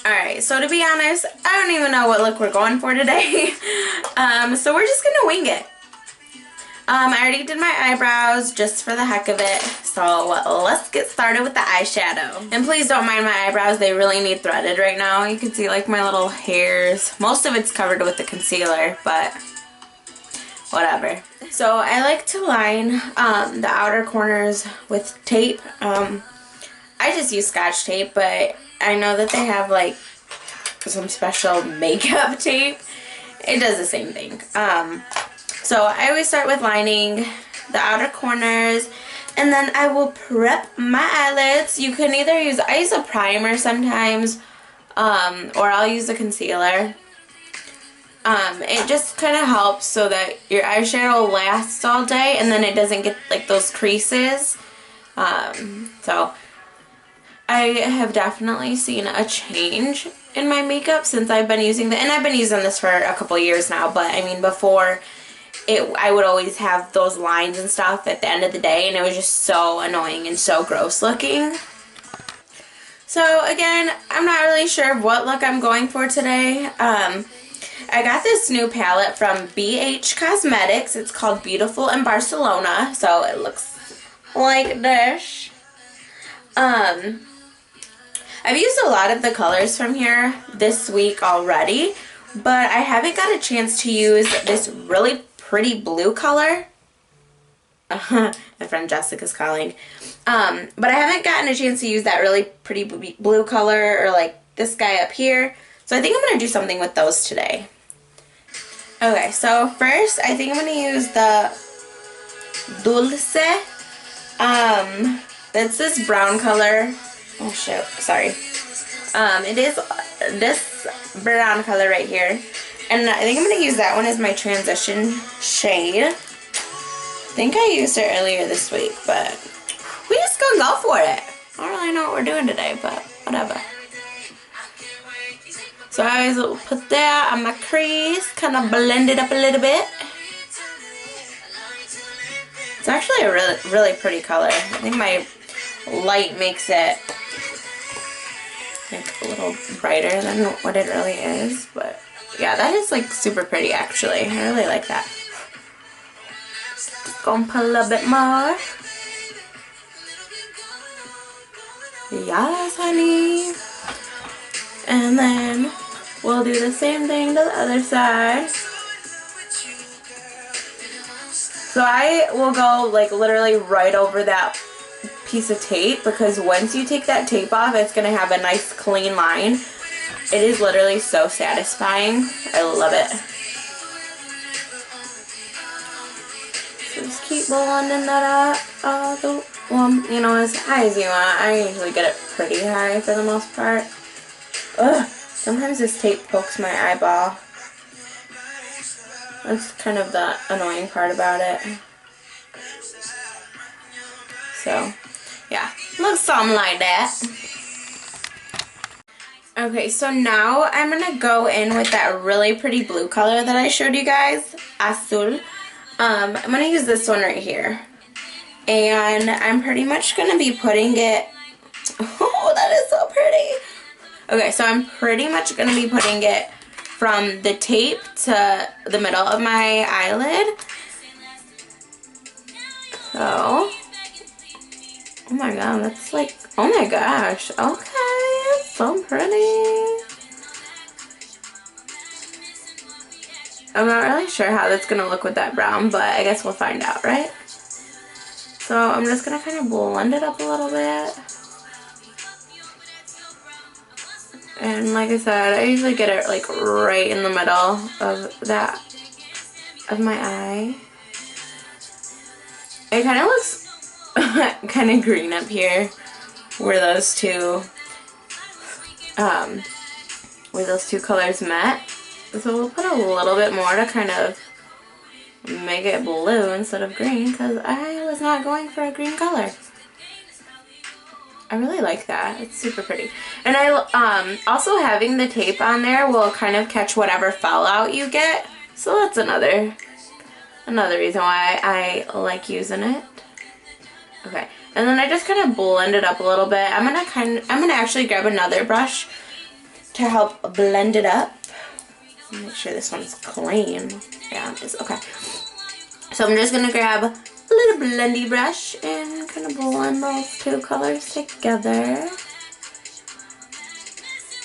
Alright, so to be honest, I don't even know what look we're going for today. So we're just gonna wing it. I already did my eyebrows just for the heck of it, so let's get started with the eyeshadow. And please don't mind my eyebrows, they really need threaded right now. You can see like my little hairs. Most of it's covered with the concealer, but whatever. So I like to line the outer corners with tape. I just use Scotch tape, but I know that they have like some special makeup tape. It does the same thing. So I always start with lining the outer corners, and then I will prep my eyelids. You can either use, I use a primer sometimes, or I'll use a concealer. It just kind of helps so that your eyeshadow lasts all day and then it doesn't get like those creases. So I have definitely seen a change in my makeup since I've been using and I've been using this for a couple years now, but I mean before I would always have those lines and stuff at the end of the day, and it was just so annoying and so gross looking. So again, I'm not really sure what look I'm going for today. I got this new palette from BH Cosmetics. It's called Beautiful in Barcelona, so it looks like this. I've used a lot of the colors from here this week already, but I haven't got a chance to use this really pretty blue color. My friend Jessica's calling. But I haven't gotten a chance to use that really pretty blue color or like this guy up here. So I think I'm going to do something with those today. Okay, so first I think I'm going to use the Dulce. It's this brown color. Oh shoot, sorry. It is this brown color right here. And I think I'm going to use that one as my transition shade. I think I used it earlier this week, but we just gonna go for it. I don't really know what we're doing today, but whatever. So I always will put that on my crease, kind of blend it up a little bit. It's actually a really pretty color. I think my light makes it like a little brighter than what it really is, but yeah, that is like super pretty actually. I really like that. Gonna put a little bit more. Yes, honey. And then we'll do the same thing to the other side. So I will go like literally right over that piece of tape, because once you take that tape off, it's going to have a nice clean line. It is literally so satisfying. I love it. So just keep blending that up. Well, you know, as high as you want. I usually get it pretty high for the most part. Ugh, sometimes this tape pokes my eyeball. That's kind of the annoying part about it. So, yeah, looks something like that. Okay, so now I'm going to go in with that really pretty blue color that I showed you guys, Azul. I'm going to use this one right here. And I'm pretty much going to be putting it... Oh, that is so pretty! Okay, so I'm pretty much going to be putting it from the tape to the middle of my eyelid. So... Oh my god, that's like... Oh my gosh, okay, it's so pretty. I'm not really sure how that's going to look with that brown, but I guess we'll find out, right? So I'm just going to kind of blend it up a little bit. And like I said, I usually get it like right in the middle of that, of my eye. It kind of looks kind of green up here where those two colors met. So we'll put a little bit more to kind of make it blue instead of green, because I was not going for a green color. I really like that. It's super pretty. And I also having the tape on there will kind of catch whatever fallout you get. So that's another reason why I like using it. Okay. And then I just kind of blend it up a little bit. I'm gonna actually grab another brush to help blend it up. Make sure this one's clean. Yeah, it is. Okay. So I'm just going to grab a little blendy brush and kind of blend those two colors together.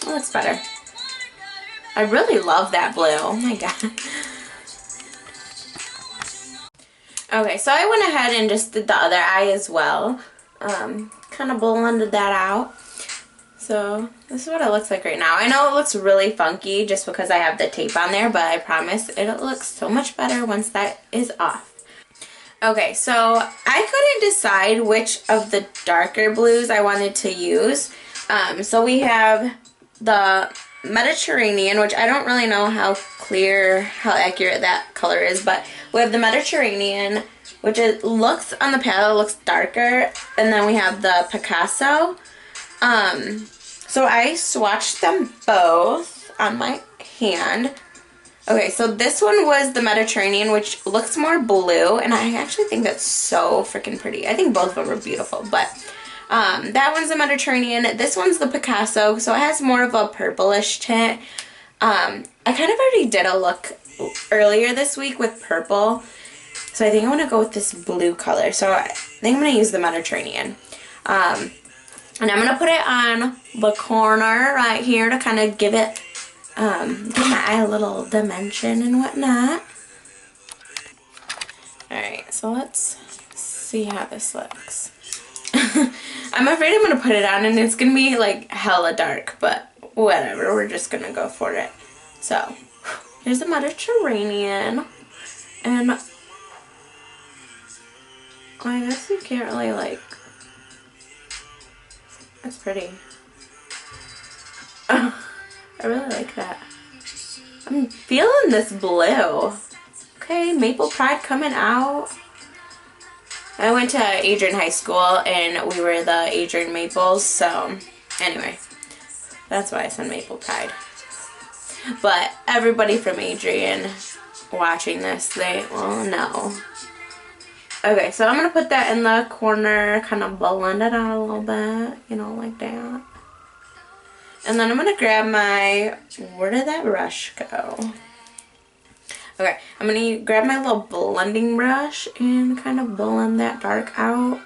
Oh, that's better. I really love that blue. Oh my god. Okay, so I went ahead and just did the other eye as well. Kind of blended that out. So this is what it looks like right now. I know it looks really funky just because I have the tape on there, but I promise it'll look so much better once that is off. Okay, so I couldn't decide which of the darker blues I wanted to use. So we have the Mediterranean, which I don't really know how accurate that color is, but we have the Mediterranean, which it looks on the palette looks darker, and then we have the Picasso. So I swatched them both on my hand. Okay, so this one was the Mediterranean, which looks more blue, and I actually think that's so freaking pretty. I think both of them are beautiful, but that one's the Mediterranean. This one's the Picasso, so it has more of a purplish tint. I kind of already did a look earlier this week with purple, so I think I want to go with this blue color. So I think I'm going to use the Mediterranean. And I'm going to put it on the corner right here to kind of give it, give my eye a little dimension and whatnot. Alright, so let's see how this looks. I'm afraid I'm going to put it on and it's going to be like hella dark, but whatever, we're just going to go for it. So, here's the Mediterranean, and I guess you can't really like, that's pretty. Oh, I really like that. I'm feeling this blue. Okay, Maple Pride coming out. I went to Adrian High School and we were the Adrian Maples, so anyway, that's why I said Maple Pride. But everybody from Adrian watching this, they will know. Okay, so I'm going to put that in the corner, kind of blend it out a little bit, you know, like that. And then I'm going to grab my, where did that brush go? Okay, I'm going to grab my little blending brush and kind of blend that dark out.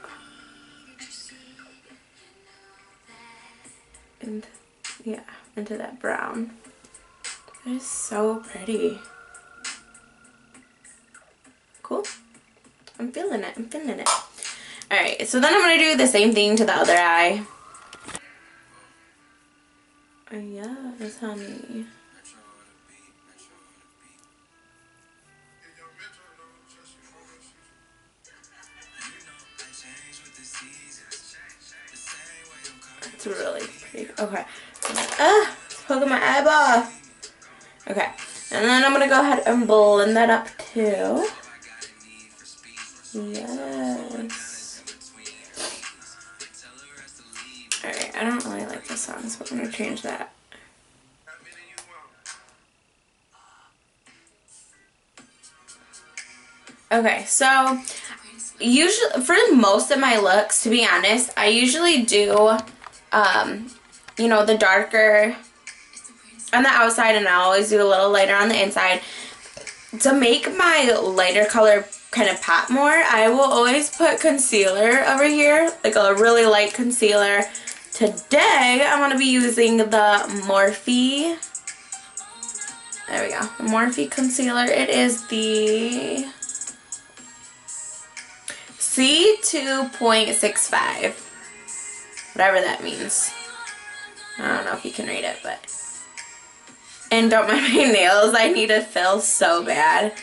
And, yeah, into that brown. That is so pretty. Cool. I'm feeling it. I'm feeling it. Alright, so then I'm going to do the same thing to the other eye. Oh, yes, honey. It's really pretty. Okay. It's poking my eyeball. Okay. And then I'm going to go ahead and blend that up too. Yes. Alright, I don't really like this song, so I'm going to change that. Okay, so usually for most of my looks, to be honest, I usually do, you know, the darker on the outside, and I always do a little lighter on the inside. To make my lighter color kind of pop more, I will always put concealer over here, like a really light concealer. Today, I'm going to be using the Morphe, there we go, the Morphe concealer. It is the C2.65, whatever that means. I don't know if you can read it, but, and don't mind my nails, I need to fill so bad.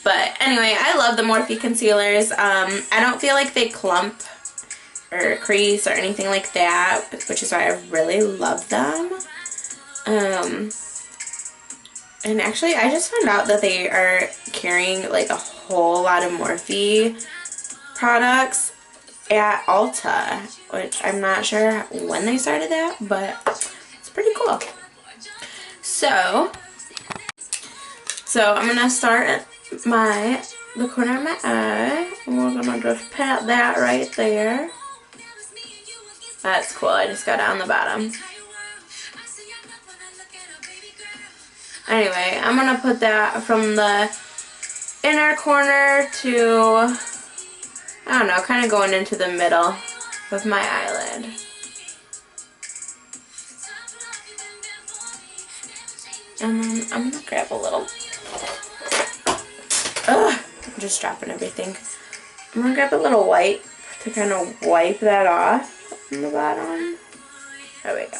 But anyway, I love the Morphe concealers. I don't feel like they clump or crease or anything like that, which is why I really love them. And actually, I just found out that they are carrying like a whole lot of Morphe products at Ulta, which I'm not sure when they started that, but it's pretty cool. So I'm gonna start at the corner of my eye, and we're gonna just pat that right there. That's cool. I just got it on the bottom. Anyway, I'm going to put that from the inner corner to, I don't know, kind of going into the middle of my eyelid. And then I'm going to grab a little, I'm just dropping everything. I'm going to grab a little wipe to kind of wipe that off on the bottom. There we go.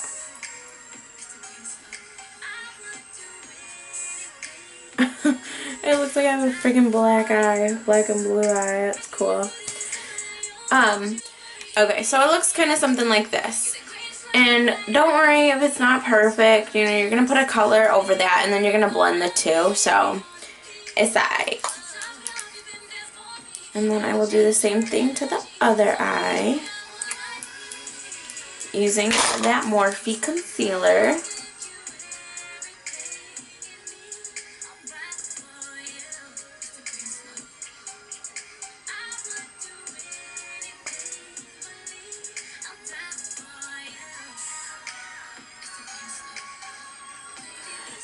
It looks like I have a freaking black eye, black and blue eye. That's cool. Okay, so it looks kind of something like this. And don't worry if it's not perfect. You know, you're gonna put a color over that, and then you're gonna blend the two. So it's alright. And then I will do the same thing to the other eye using that Morphe concealer.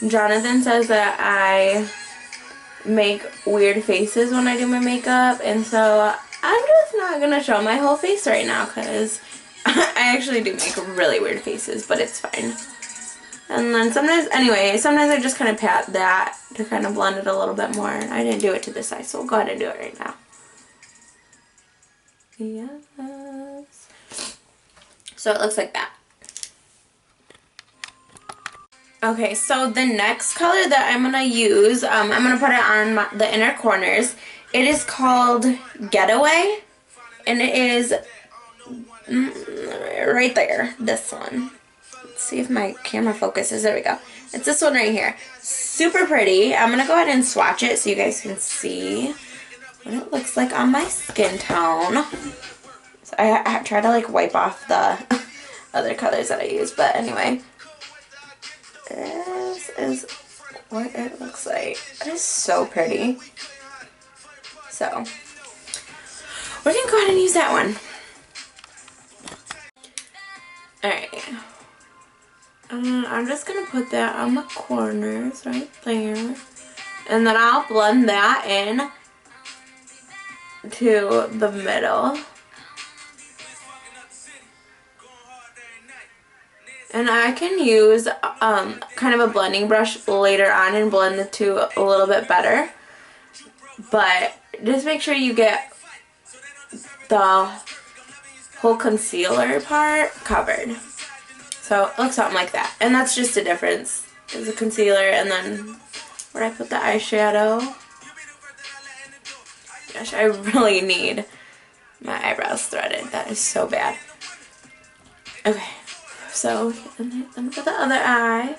Jonathan says that I make weird faces when I do my makeup, and so I'm just not going to show my whole face right now because I actually do make really weird faces, but it's fine. And then sometimes I just kind of pat that to kind of blend it a little bit more. I didn't do it to this side, so we'll go ahead and do it right now. Yes. So it looks like that. Okay, so the next color that I'm going to use, I'm going to put it on the inner corners. It is called Getaway, and it is right there, this one. Let's see if my camera focuses. There we go. It's this one right here. Super pretty. I'm going to go ahead and swatch it so you guys can see what it looks like on my skin tone. So I try to like wipe off the other colors that I use, but anyway. This is what it looks like. It is so pretty. So, we're going to go ahead and use that one. Alright. I'm just going to put that on the corners right there. And then I'll blend that in to the middle. And I can use kind of a blending brush later on and blend the two a little bit better. But just make sure you get the whole concealer part covered. So it looks something like that. And that's just the difference. There's a concealer and then where I put the eyeshadow. Gosh, I really need my eyebrows threaded. That is so bad. Okay. So, then for the other eye.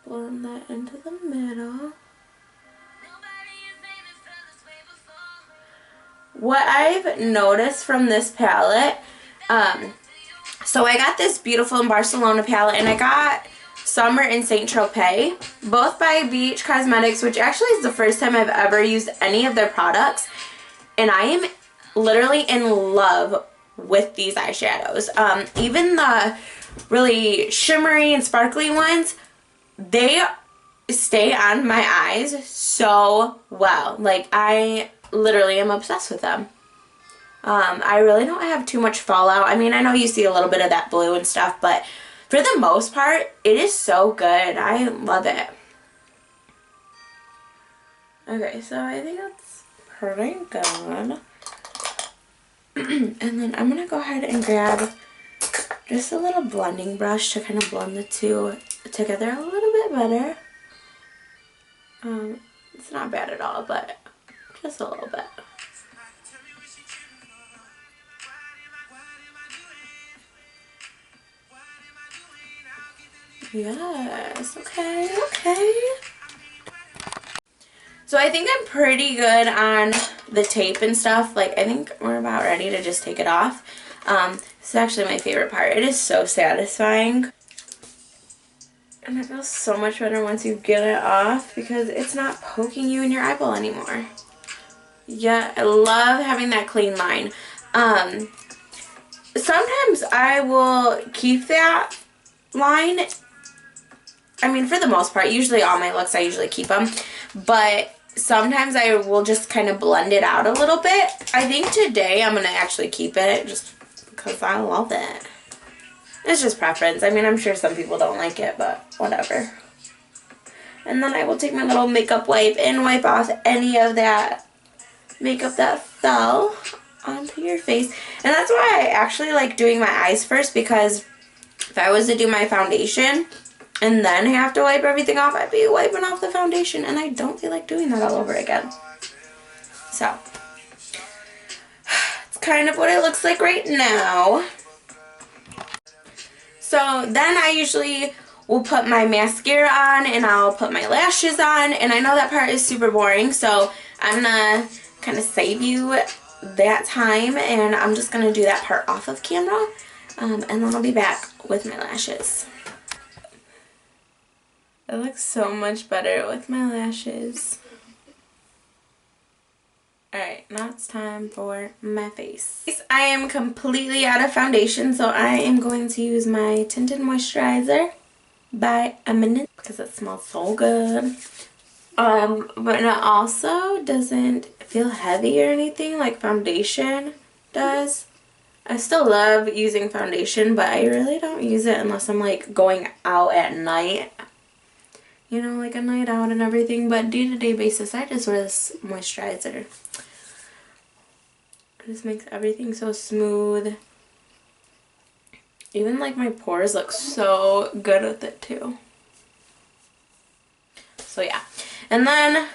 Blend that into the middle. What I've noticed from this palette, so I got this beautiful in Barcelona palette, and I got Summer in Saint Tropez, both by Beach Cosmetics, which actually is the first time I've ever used any of their products, and I am literally in love with these eyeshadows. Even the really shimmery and sparkly ones, they stay on my eyes so well. Like, I literally am obsessed with them. I really don't have too much fallout. I mean, I know you see a little bit of that blue and stuff, but for the most part, it is so good. I love it. Okay, so I think that's pretty good. And then I'm going to go ahead and grab just a little blending brush to kind of blend the two together a little bit better. It's not bad at all, but just a little bit. Yes, okay. So I think I'm pretty good on the tape and stuff. Like, I think we're about ready to just take it off. This is actually my favorite part. It is so satisfying. And it feels so much better once you get it off because it's not poking you in your eyeball anymore. Yeah, I love having that clean line. sometimes I will keep that line. I mean, for the most part, usually all my looks, I usually keep them. But sometimes I will just kind of blend it out a little bit. I think today I'm going to actually keep it just because I love it. It's just preference. I mean, I'm sure some people don't like it, but whatever. And then I will take my little makeup wipe and wipe off any of that makeup that fell onto your face. And that's why I actually like doing my eyes first, because if I was to do my foundation and then have to wipe everything off, I'd be wiping off the foundation, and I don't feel like doing that all over again. So, it's kind of what it looks like right now. So then I usually will put my mascara on, and I'll put my lashes on, and I know that part is super boring, so I'm gonna kind of save you that time, and I'm just gonna do that part off of camera, and then I'll be back with my lashes. It looks so much better with my lashes. Alright, now it's time for my face. I am completely out of foundation, so I am going to use my tinted moisturizer by Eminence because it smells so good. But it also doesn't feel heavy or anything like foundation does. I still love using foundation, but I really don't use it unless I'm like going out at night. You know, like a night out and everything, but day-to-day basis, I just wear this moisturizer. It just makes everything so smooth. Even like my pores look so good with it too. So yeah. And then,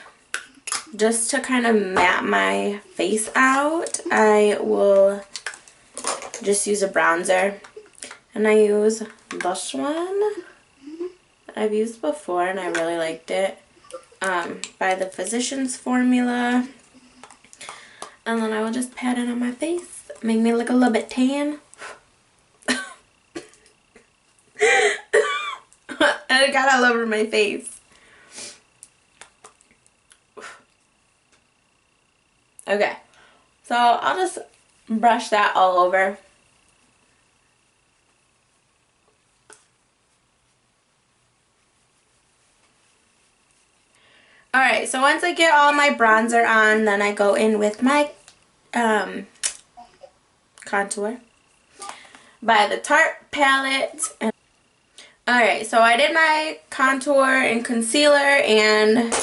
just to kind of map my face out, I will just use a bronzer. And I use this one. I've used before and I really liked it, by the Physicians Formula, and then I will just pat it on my face, make me look a little bit tan. And it got all over my face. Okay, so I'll just brush that all over. Alright, so once I get all my bronzer on, then I go in with my contour by the Tarte palette. Alright, so I did my contour and concealer, and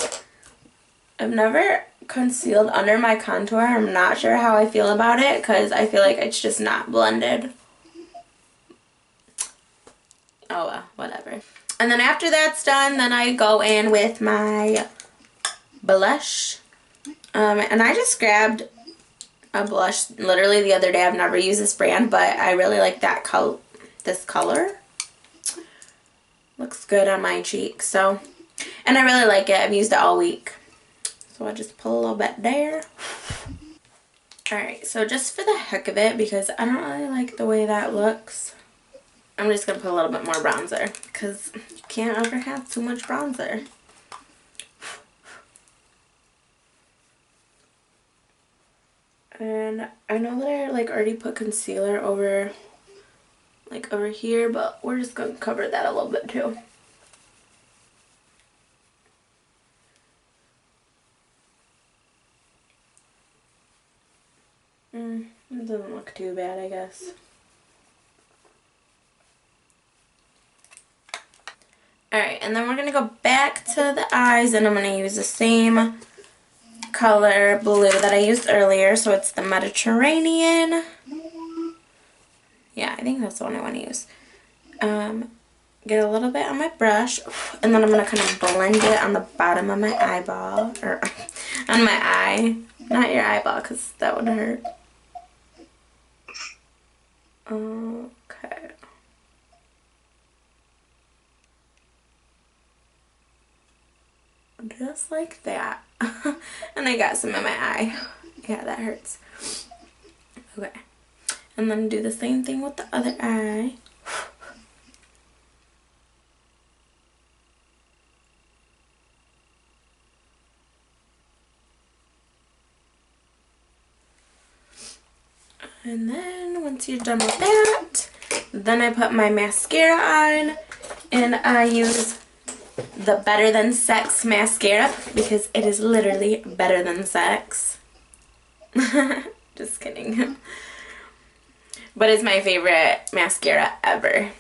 I've never concealed under my contour. I'm not sure how I feel about it because I feel like it's just not blended. Oh well, whatever. And then after that's done, then I go in with my blush, and I just grabbed a blush literally the other day. I've never used this brand, but I really like that this color. Looks good on my cheeks, so, and I really like it. I've used it all week, so I'll just put a little bit there. Alright, so just for the heck of it, because I don't really like the way that looks, I'm just going to put a little bit more bronzer, because you can't ever have too much bronzer. And I know that I like already put concealer over, like over here, but we're just going to cover that a little bit too. It doesn't look too bad, I guess. Alright, and then we're going to go back to the eyes, and I'm going to use the same color blue that I used earlier, so it's the Mediterranean. Yeah, I think that's the one I want to use. Get a little bit on my brush, and then I'm going to kind of blend it on the bottom of my eyeball, or on my eye. Not your eyeball, because that would hurt. Okay. Just like that. And I got some in my eye. Yeah, that hurts. Okay. And then do the same thing with the other eye. And then once you're done with that, then I put my mascara on, and I use the Better Than Sex mascara because it is literally better than sex. Just kidding. But it's my favorite mascara ever.